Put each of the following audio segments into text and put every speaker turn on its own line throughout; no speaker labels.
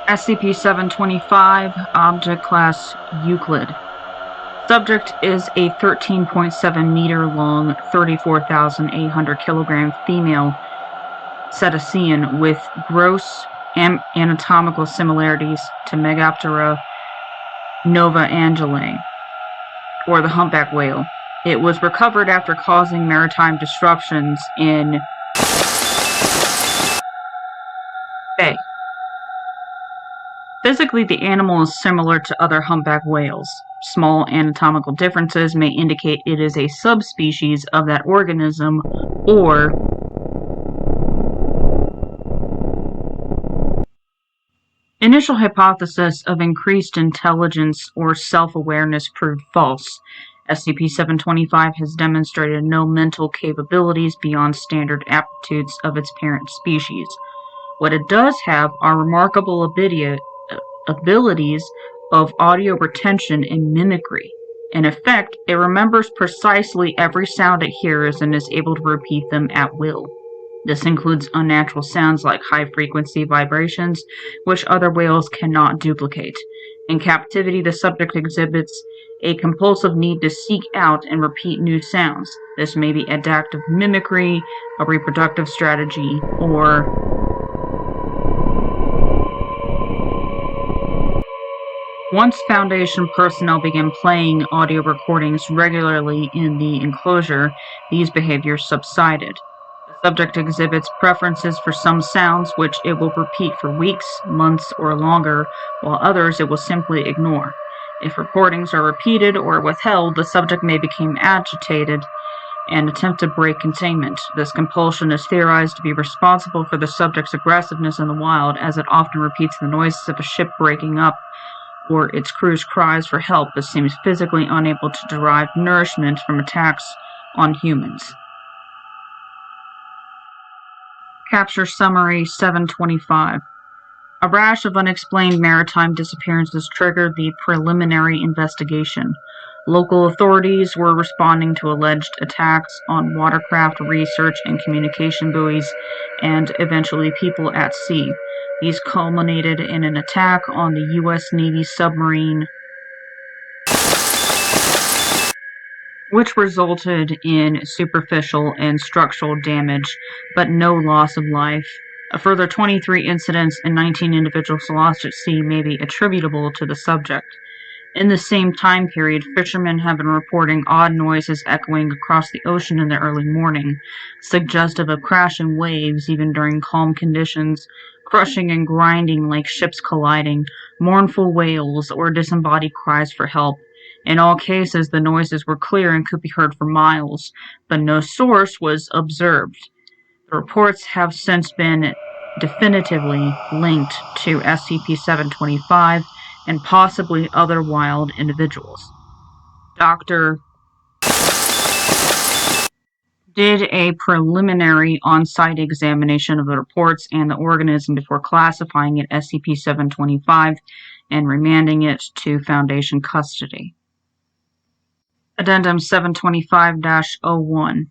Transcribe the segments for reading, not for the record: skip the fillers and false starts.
SCP-725, Object Class Euclid. Subject is a 13.7 meter long, 34,800 kilogram female cetacean with gross anatomical similarities to Megaptera novaangeli, or the humpback whale. It was recovered after causing maritime disruptions in Bay. Physically, the animal is similar to other humpback whales. Small anatomical differences may indicate it is a subspecies of that organism, or initial hypothesis of increased intelligence or self-awareness proved false. SCP-725 has demonstrated no mental capabilities beyond standard aptitudes of its parent species. What it does have are remarkable abilities of audio retention and mimicry. In effect, it remembers precisely every sound it hears and is able to repeat them at will. This includes unnatural sounds like high-frequency vibrations, which other whales cannot duplicate. In captivity, the subject exhibits a compulsive need to seek out and repeat new sounds. This may be adaptive mimicry, a reproductive strategy, or once Foundation personnel began playing audio recordings regularly in the enclosure, these behaviors subsided. The subject exhibits preferences for some sounds which it will repeat for weeks, months, or longer, while others it will simply ignore. If recordings are repeated or withheld, the subject may become agitated and attempt to break containment. This compulsion is theorized to be responsible for the subject's aggressiveness in the wild, as it often repeats the noises of a ship breaking up or its crew's cries for help, but seems physically unable to derive nourishment from attacks on humans. Capture Summary 725. A rash of unexplained maritime disappearances triggered the preliminary investigation. Local authorities were responding to alleged attacks on watercraft, research and communication buoys, and eventually people at sea. These culminated in an attack on the U.S. Navy submarine, which resulted in superficial and structural damage, but no loss of life. A further 23 incidents and 19 individuals lost at sea may be attributable to the subject. In the same time period, fishermen have been reporting odd noises echoing across the ocean in the early morning, suggestive of crashing waves even during calm conditions, crushing and grinding like ships colliding, mournful wails, or disembodied cries for help. In all cases, the noises were clear and could be heard for miles, but no source was observed. The reports have since been definitively linked to SCP-725 and possibly other wild individuals. Dr. did a preliminary on-site examination of the reports and the organism before classifying it as SCP-725 and remanding it to Foundation custody. Addendum 725-01.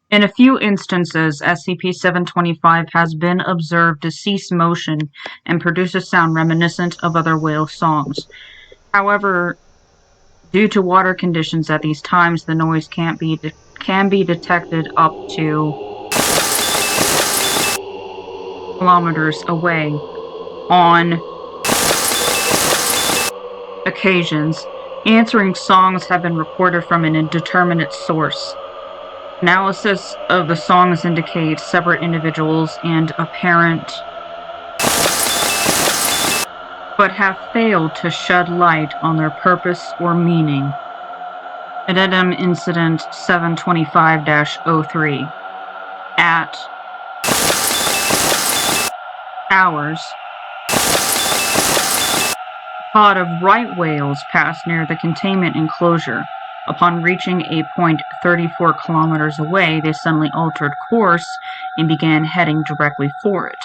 In a few instances, SCP-725 has been observed to cease motion and produce a sound reminiscent of other whale songs. However, due to water conditions at these times, the noise can be detected up to kilometers away. On occasions, answering songs have been reported from an indeterminate source. Analysis of the songs indicates separate individuals and apparent, but have failed to shed light on their purpose or meaning. Addendum Incident 725-03. At hours, a pod of right whales passed near the containment enclosure. Upon reaching a point 34 kilometers away, they suddenly altered course and began heading directly for it.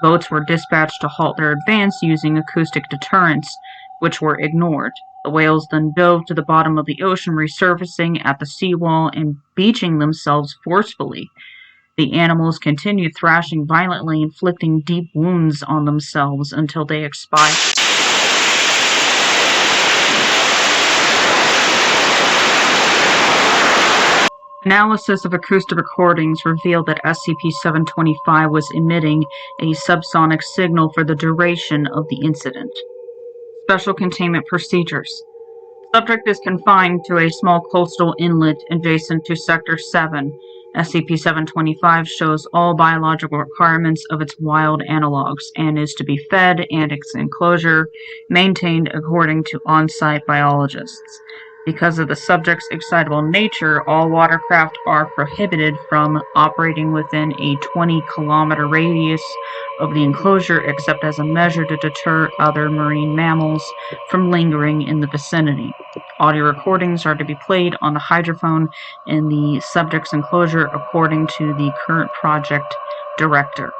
Boats were dispatched to halt their advance using acoustic deterrents, which were ignored. The whales then dove to the bottom of the ocean, resurfacing at the seawall and beaching themselves forcefully. The animals continue thrashing violently, inflicting deep wounds on themselves until they expire. Analysis of acoustic recordings revealed that SCP-725 was emitting a subsonic signal for the duration of the incident. Special containment procedures. Subject is confined to a small coastal inlet adjacent to Sector 7. SCP-725 shows all biological requirements of its wild analogs and is to be fed and its enclosure maintained according to on-site biologists. Because of the subject's excitable nature, all watercraft are prohibited from operating within a 20-kilometer radius of the enclosure except as a measure to deter other marine mammals from lingering in the vicinity. Audio recordings are to be played on the hydrophone in the subject's enclosure according to the current project director.